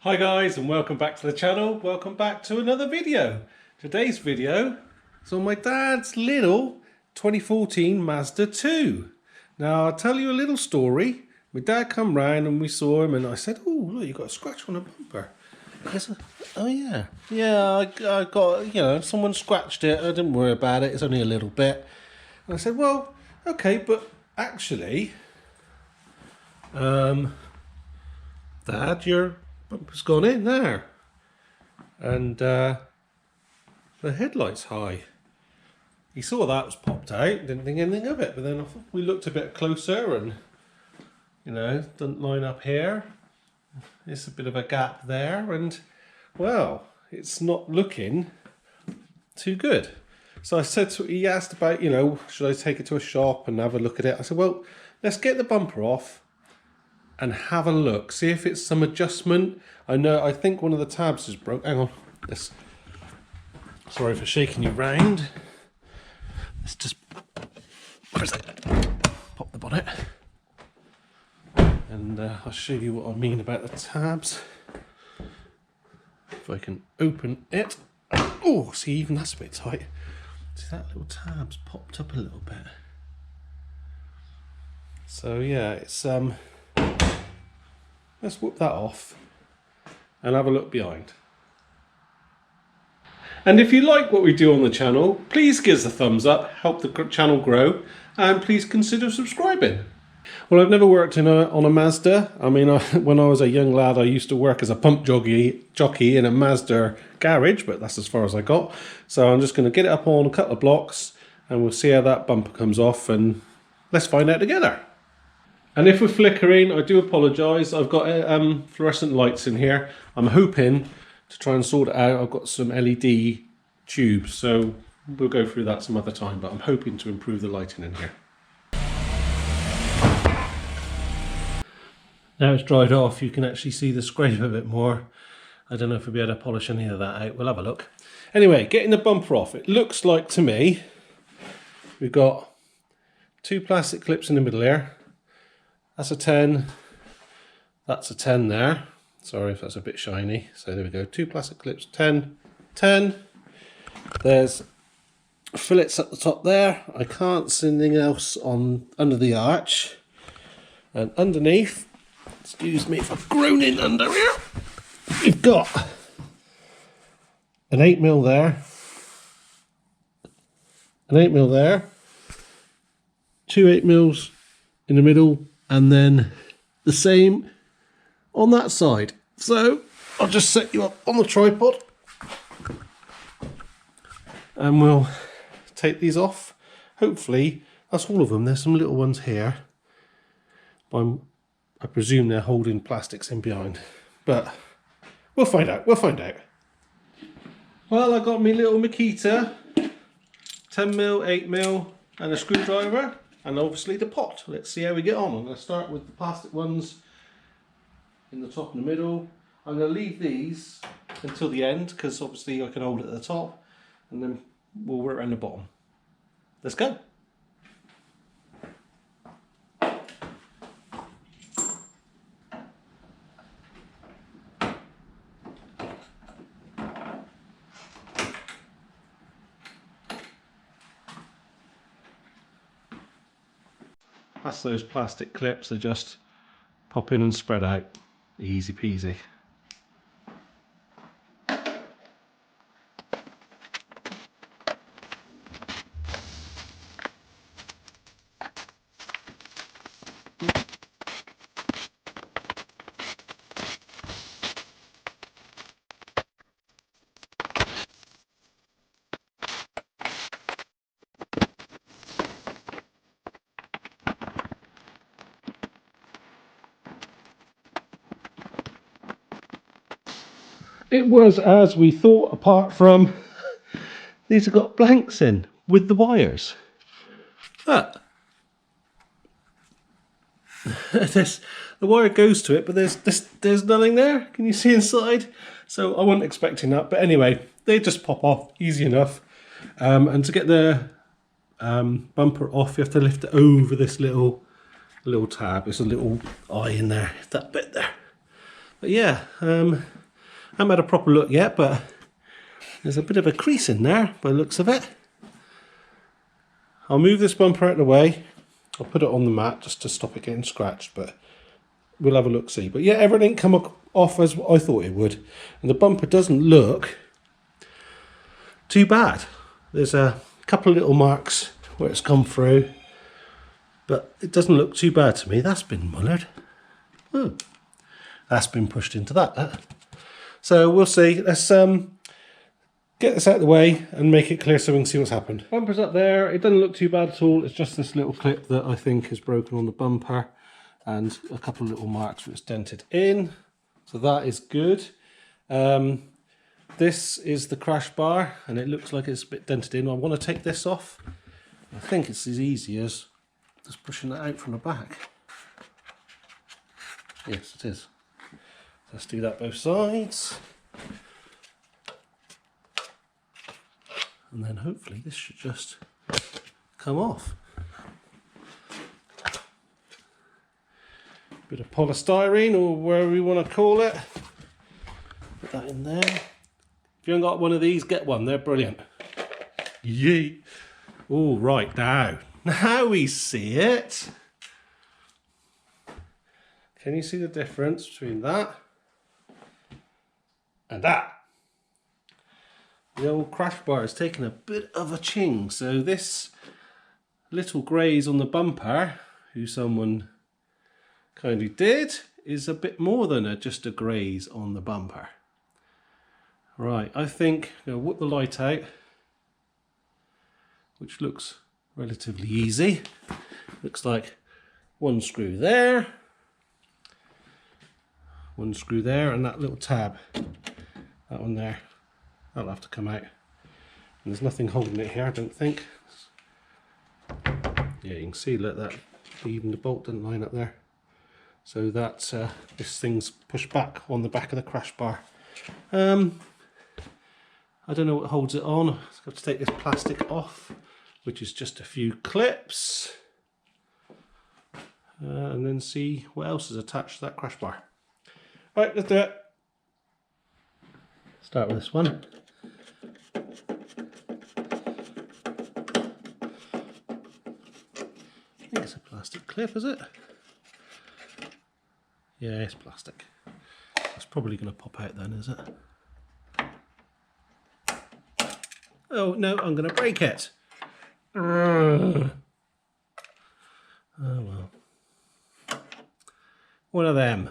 Hi guys, and welcome back to the channel. Welcome back to another video. Today's video is on my dad's little 2014 Mazda 2. Now I'll tell you a little story. My dad come round and we saw him and I said, "Oh look, you got a scratch on the bumper." He said, "Oh yeah, I got, someone scratched it. I didn't worry about it. It's only a little bit." And I said, "Well, okay, but actually, Dad, your bumper's gone in there, and the headlight's high." He saw that was popped out, didn't think anything of it, but then we looked a bit closer and, doesn't line up here. There's a bit of a gap there, and, well, it's not looking too good. So I said he asked about, should I take it to a shop and have a look at it? I said, well, let's get the bumper off and have a look, see if it's some adjustment. I think one of the tabs is broke. Hang on, sorry for shaking you round. Let's just, where's that? Pop the bonnet. And I'll show you what I mean about the tabs. If I can open it. Oh, see, even that's a bit tight. See, that little tab's popped up a little bit. So yeah, it's let's whip that off and have a look behind. And if you like what we do on the channel, please give us a thumbs up, help the channel grow, and please consider subscribing. Well, I've never worked on a Mazda. I mean, when I was a young lad, I used to work as a pump jockey in a Mazda garage, but that's as far as I got. So I'm just going to get it up on a couple of blocks and we'll see how that bumper comes off, and let's find out together. And if we're flickering, I do apologise. I've got fluorescent lights in here. I'm hoping to try and sort it out. I've got some LED tubes, so we'll go through that some other time, but I'm hoping to improve the lighting in here. Now it's dried off, you can actually see the scrape a bit more. I don't know if we'll be able to polish any of that out. We'll have a look. Anyway, getting the bumper off. It looks like to me, we've got two plastic clips in the middle here. That's a 10, that's a 10 there. Sorry if that's a bit shiny. So there we go, two plastic clips, 10, 10. There's fillets at the top there. I can't see anything else under the arch. And underneath, excuse me if I'm groaning under here, we've got an 8mm there, an 8mm there, two 8mm in the middle, and then the same on that side. So I'll just set you up on the tripod and we'll take these off. Hopefully that's all of them. There's some little ones here, but I presume they're holding plastics in behind, but we'll find out. Well, I got my little Makita 10mm, 8mm and a screwdriver, and obviously the pot. Let's see how we get on. I'm going to start with the plastic ones in the top and the middle. I'm going to leave these until the end because obviously I can hold it at the top, and then we'll work around the bottom. Let's go. That's those plastic clips, they just pop in and spread out. Easy peasy. It was as we thought, apart from these have got blanks in with the wires. But the wire goes to it, but there's nothing there. Can you see inside? So I wasn't expecting that, but anyway, they just pop off easy enough. And to get the bumper off, you have to lift it over this little tab. There's a little eye in there, that bit there. But yeah, I haven't had a proper look yet, but there's a bit of a crease in there by the looks of it. I'll move this bumper out of the way. I'll put it on the mat just to stop it getting scratched, but we'll have a look see. But yeah, everything come off as I thought it would. And the bumper doesn't look too bad. There's a couple of little marks where it's come through, but it doesn't look too bad to me. That's been mullered. Oh, that's been pushed into that. So we'll see. Let's get this out of the way and make it clear so we can see what's happened. Bumper's up there. It doesn't look too bad at all. It's just this little clip that I think is broken on the bumper and a couple of little marks where it's dented in. So that is good. This is the crash bar and it looks like it's a bit dented in. I want to take this off. I think it's as easy as just pushing that out from the back. Yes, it is. Let's do that both sides. And then hopefully this should just come off. Bit of polystyrene or whatever we want to call it. Put that in there. If you haven't got one of these, get one. They're brilliant. Yay. All right, now we see it. Can you see the difference between that and that? The old crash bar has taken a bit of a ching, so this little graze on the bumper, who someone kindly did, is a bit more than just a graze on the bumper. Right, I think I'm going to whoop the light out, which looks relatively easy. Looks like one screw there, one screw there, and that little tab, that one there. That'll have to come out. And there's nothing holding it here, I don't think. Yeah, you can see, look, that even the bolt didn't line up there. So that this thing's pushed back on the back of the crash bar. I don't know what holds it on. I have to take this plastic off, which is just a few clips, and then see what else is attached to that crash bar. Right, let's do it. Start with this one. I think it's a plastic clip, is it? Yeah, it's plastic. That's probably going to pop out then, is it? Oh no, I'm going to break it. Oh well. One of them.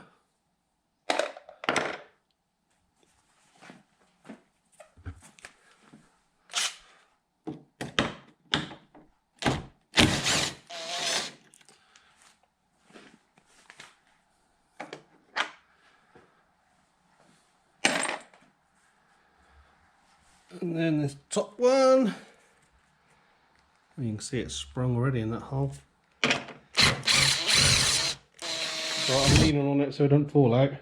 And then this top one, you can see it's sprung already in that hole. So I'm leaning on it so it doesn't fall out.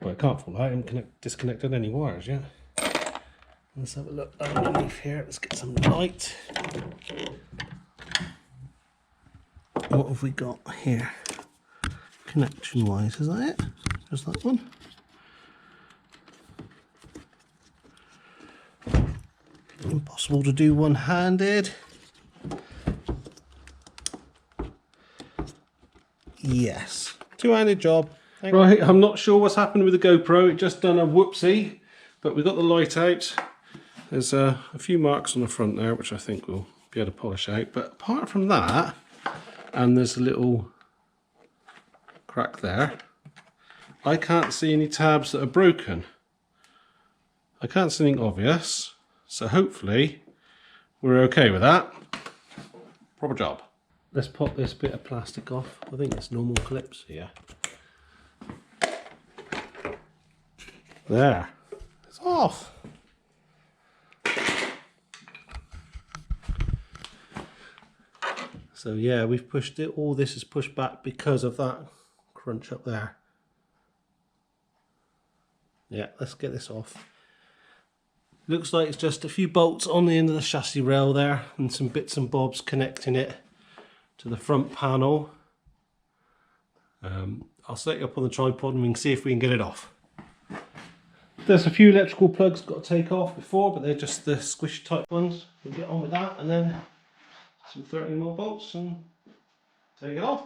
Well, it can't fall out, I haven't disconnected any wires yet. Let's have a look underneath here, let's get some light. What have we got here? Connection wise, is that it? Just that one? Impossible to do one-handed. Yes, two-handed job. Right, I'm not sure what's happened with the GoPro. It just done a whoopsie, but we got the light out. There's a few marks on the front there, which I think we'll be able to polish out. But apart from that, and there's a little crack there, I can't see any tabs that are broken. I can't see anything obvious. So hopefully we're okay with that. Proper job. Let's pop this bit of plastic off. I think it's normal clips here. There. It's off. So yeah, we've pushed it. All this is pushed back because of that crunch up there. Yeah, let's get this off. Looks like it's just a few bolts on the end of the chassis rail there and some bits and bobs connecting it to the front panel. I'll set it up on the tripod and we can see if we can get it off. There's a few electrical plugs got to take off before, but they're just the squishy type ones. We'll get on with that, and then some 13mm bolts and take it off.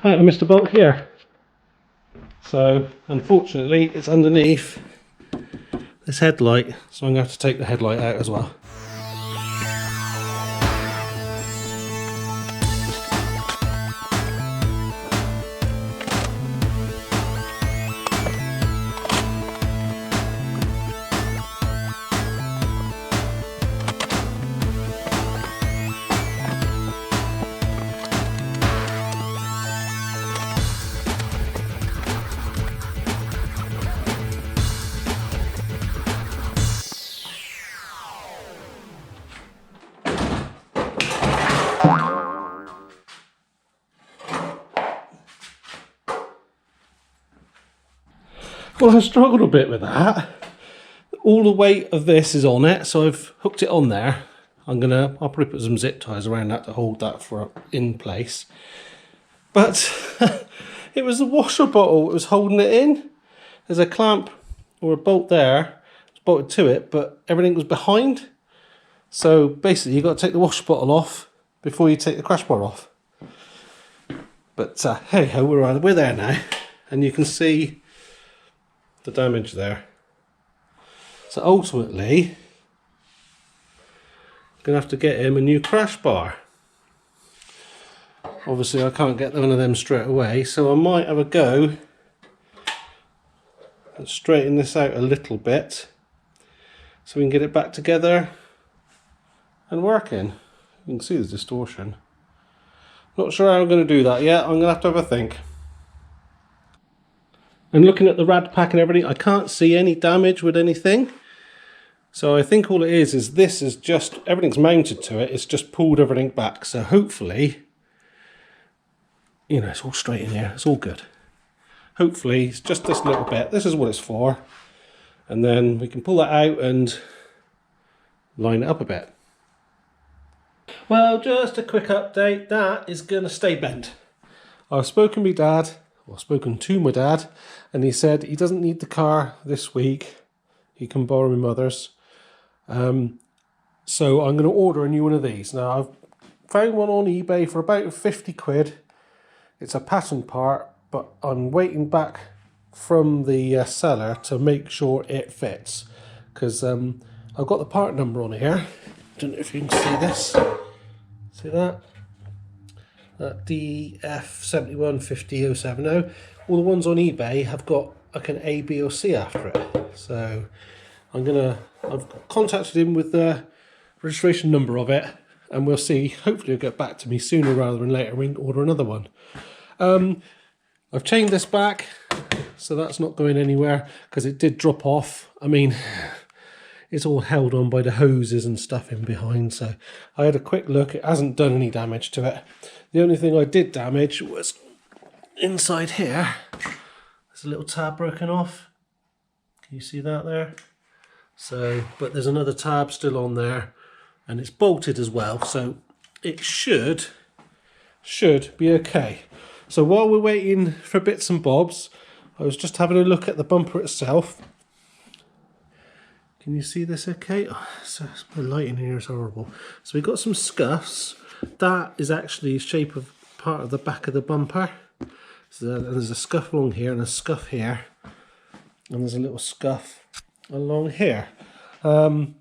Right, I missed a bolt here. So unfortunately it's underneath this headlight, so I'm going to have to take the headlight out as well. Well, I struggled a bit with that. All the weight of this is on it, so I've hooked it on there. I'll probably put some zip ties around that to hold that in place. But it was the washer bottle that was holding it in. There's a clamp or a bolt there, it's bolted to it, but everything was behind. So basically, you've got to take the washer bottle off before you take the crash bar off. But hey ho, we're there now, and you can see the damage there. So ultimately, I'm gonna have to get him a new crash bar. Obviously I can't get one of them straight away, so I might have a go and straighten this out a little bit so we can get it back together and working. You can see the distortion. Not sure how I'm going to do that yet. I'm going to have a think. And looking at the rad pack and everything, I can't see any damage with anything. So I think all it is this is just, everything's mounted to it, it's just pulled everything back. So hopefully, you know, it's all straight in here, it's all good. Hopefully it's just this little bit, this is what it's for. And then we can pull that out and line it up a bit. Well, just a quick update, that is going to stay bent. I've spoken to my dad, and he said he doesn't need the car this week. He can borrow my mother's. So I'm going to order a new one of these. Now, I've found one on eBay for about 50 quid. It's a pattern part, but I'm waiting back from the seller to make sure it fits. Because I've got the part number on here. Don't know if you can see this. See that? That DF7150070. All the ones on eBay have got like an A, B or C after it. So I've contacted him with the registration number of it, and we'll see. Hopefully he'll get back to me sooner rather than later. We can order another one. I've chained this back, so that's not going anywhere because it did drop off. I mean, it's all held on by the hoses and stuff in behind, so I had a quick look. It hasn't done any damage to it. The only thing I did damage was inside here. There's a little tab broken off. Can you see that there? So, but there's another tab still on there, and it's bolted as well, so it should be okay. So while we're waiting for bits and bobs, I was just having a look at the bumper itself. Can you see this okay? Oh, the lighting here is horrible. So we've got some scuffs. That is actually the shape of part of the back of the bumper. So there's a scuff along here and a scuff here. And there's a little scuff along here. I'm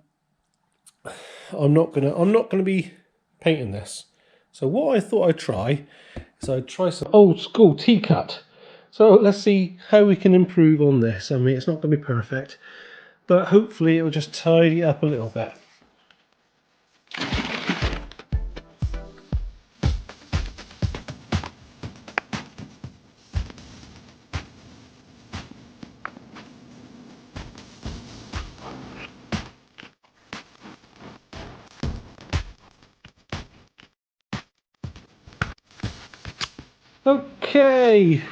not gonna be painting this. So what I thought I'd try is I'd try some old school T-cut. So let's see how we can improve on this. I mean, it's not gonna be perfect, but hopefully it will just tidy it up a little bit. Okay,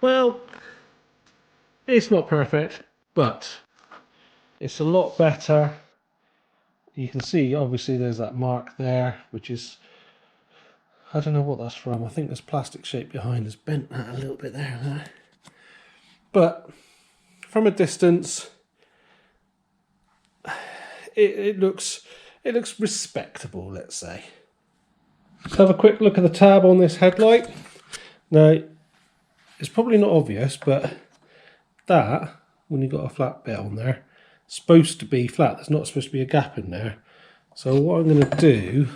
well, it's not perfect, but it's a lot better. You can see, obviously, there's that mark there, which is, I don't know what that's from. I think this plastic shape behind has bent that a little bit there. But from a distance, it looks respectable, let's say. Let's have a quick look at the tab on this headlight. Now, it's probably not obvious, but that, when you've got a flat bit on there, it's supposed to be flat. There's not supposed to be a gap in there. So what I'm going to do,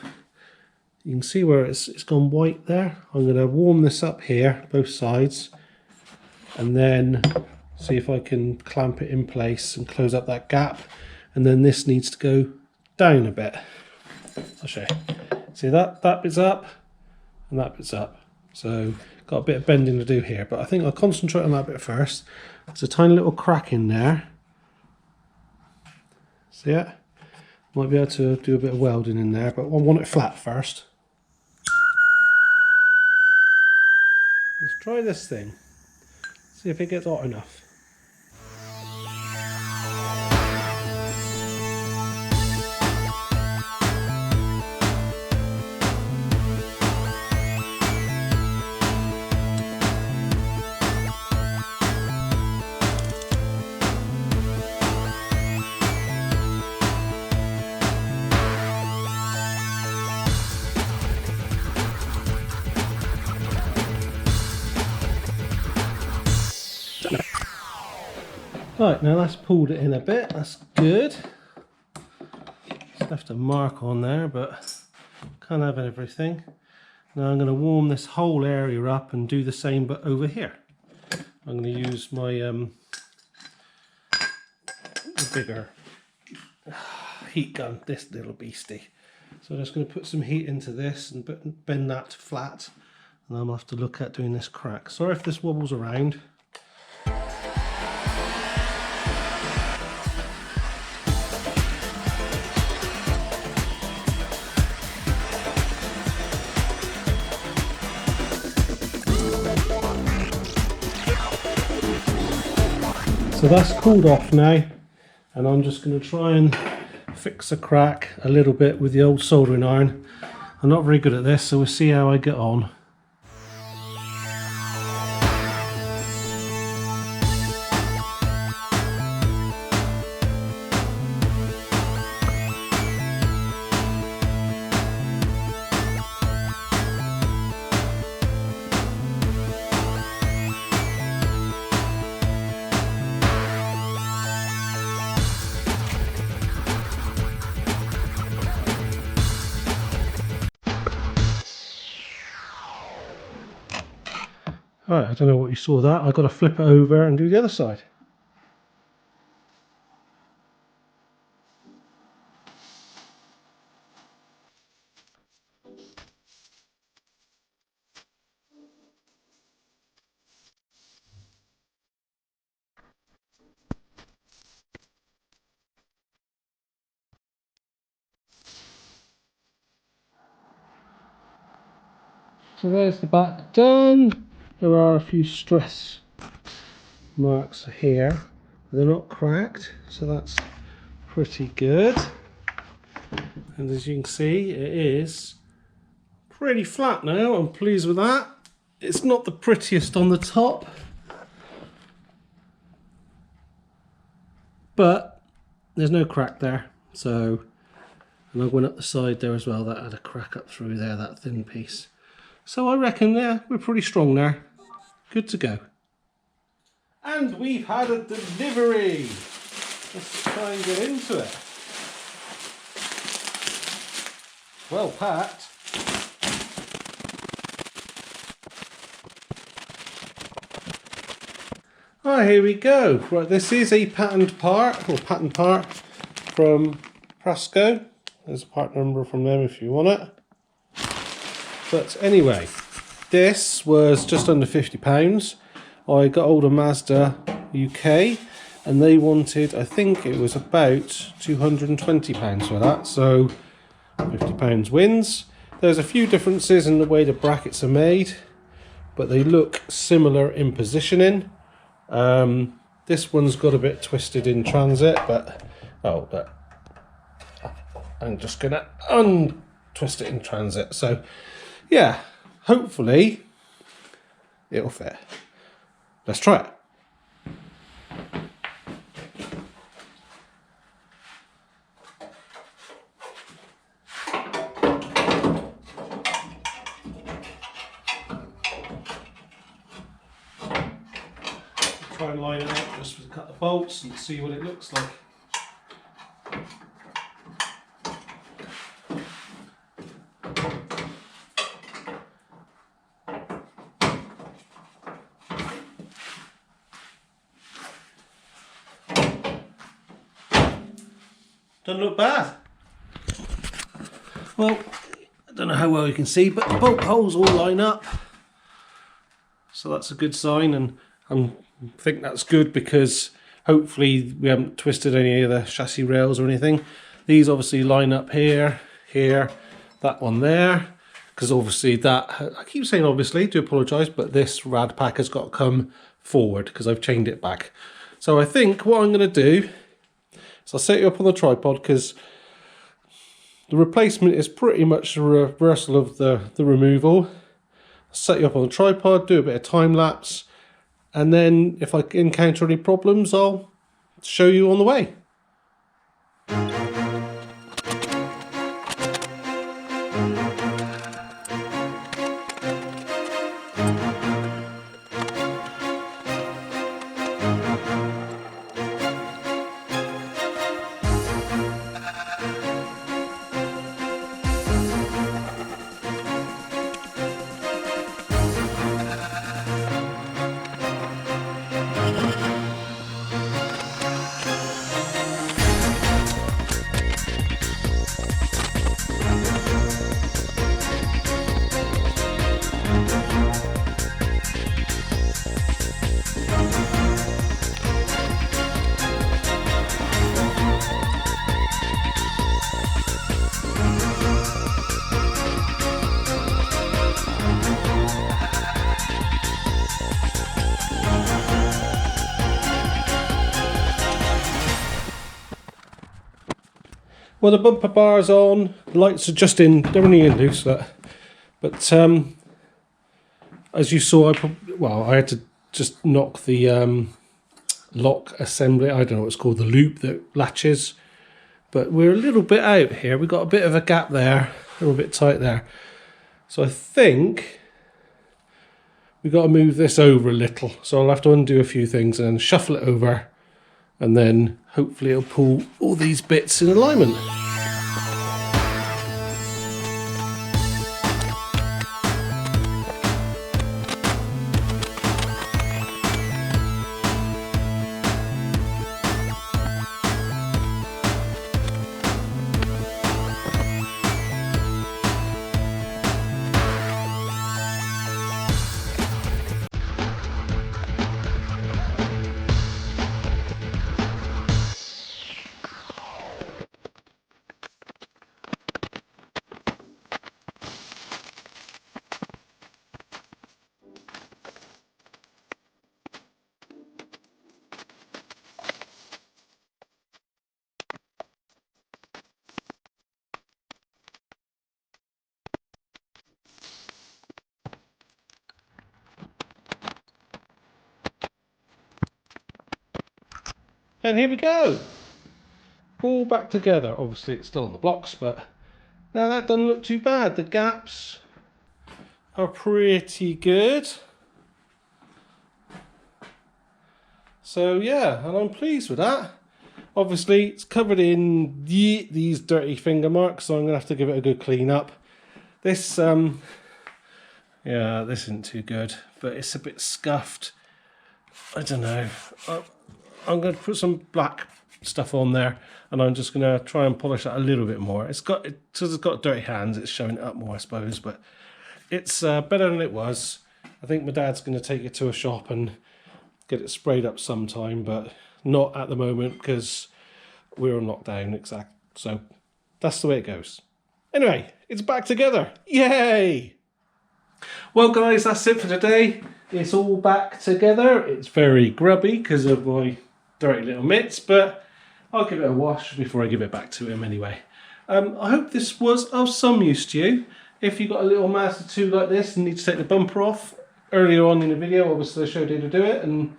you can see where it's gone white there. I'm going to warm this up here, both sides, and then see if I can clamp it in place and close up that gap. And then this needs to go down a bit. I'll show you. See that bit's up and that bit's up. So got a bit of bending to do here, but I think I'll concentrate on that bit first. There's a tiny little crack in there. See it? Might be able to do a bit of welding in there, but I want it flat first. Let's try this thing. See if it gets hot enough. Right, now that's pulled it in a bit, that's good. Just left a mark on there, but can't have everything. Now I'm going to warm this whole area up and do the same but over here. I'm going to use my bigger heat gun, this little beastie. So I'm just going to put some heat into this and bend that to flat, and I'm going to have to look at doing this crack. Sorry if this wobbles around. So that's cooled off now, and I'm just going to try and fix a crack a little bit with the old soldering iron. I'm not very good at this, so we'll see how I get on. Right, I don't know what you saw that. I've got to flip it over and do the other side. So there's the back done. There are a few stress marks here. They're not cracked, so that's pretty good. And as you can see, it is pretty flat now. I'm pleased with that. It's not the prettiest on the top, but there's no crack there. So, and I went up the side there as well. That had a crack up through there, that thin piece. So I reckon, yeah, we're pretty strong there. Good to go. And we've had a delivery. Let's try and get into it. Well packed. Ah, here we go. Right, this is a patent part from Prasco. There's a part number from them if you want it. But anyway, this was just under £50. I got hold of Mazda UK and they wanted, I think it was about £220 for that, so £50 wins. There's a few differences in the way the brackets are made, but they look similar in positioning. This one's got a bit twisted in transit, but I'm just gonna untwist it in transit. So yeah, hopefully it'll fit. Let's try it. Try and line it up just with a couple of bolts and see what it looks like. Doesn't look bad. Well, I don't know how well you can see, but the bolt holes all line up. So that's a good sign, and I think that's good because hopefully we haven't twisted any of the chassis rails or anything. These obviously line up here, here, that one there, because obviously that, I keep saying obviously, do apologise, but this rad pack has got to come forward because I've chained it back. So I think what I'm going to do is I'll set you up on the tripod, because the replacement is pretty much a reversal of the removal. I'll set you up on the tripod, do a bit of time lapse, and then if I encounter any problems, I'll show you on the way. Well, the bumper bar's on, the lights are just in, they're only in loose, but as you saw, I had to just knock the lock assembly, I don't know what it's called, the loop that latches, but we're a little bit out here, we've got a bit of a gap there, a little bit tight there, so I think we've got to move this over a little, so I'll have to undo a few things and then shuffle it over, and then hopefully it'll pull all these bits in alignment. And here we go, all back together. Obviously it's still on the blocks, but now that doesn't look too bad. The gaps are pretty good. So yeah, and I'm pleased with that. Obviously it's covered in these dirty finger marks, so I'm gonna have to give it a good clean up. This yeah, this isn't too good, but it's a bit scuffed. I don't know. I'm going to put some black stuff on there, and I'm just going to try and polish that a little bit more. Because it's got dirty hands, it's showing it up more, I suppose, but it's better than it was. I think my dad's going to take it to a shop and get it sprayed up sometime, but not at the moment because we're on lockdown, so that's the way it goes. Anyway, it's back together. Yay! Well guys, that's it for today. It's all back together. It's very grubby because of my dirty little mitts, but I'll give it a wash before I give it back to him anyway. I hope this was of some use to you. If you've got a little Mazda 2 like this and need to take the bumper off, earlier on in the video obviously I showed you how to do it and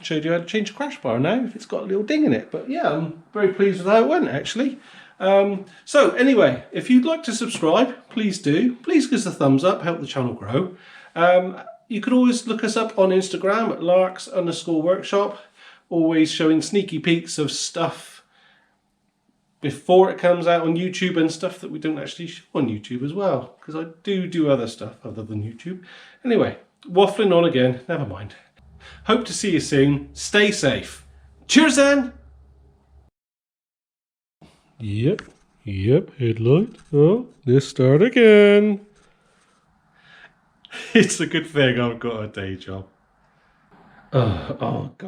showed you how to change the crash bar now if it's got a little ding in it. But yeah, I'm very pleased with how it went actually. So anyway, if you'd like to subscribe, please do. Please give us a thumbs up, help the channel grow. You could always look us up on Instagram at larks_workshop, always showing sneaky peeks of stuff before it comes out on YouTube and stuff that we don't actually show on YouTube as well, because I do other stuff other than YouTube. Anyway, waffling on again, never mind. Hope to see you soon. Stay safe. Cheers then! Yep, headlight. Oh, let's start again. It's a good thing I've got a day job. Oh God.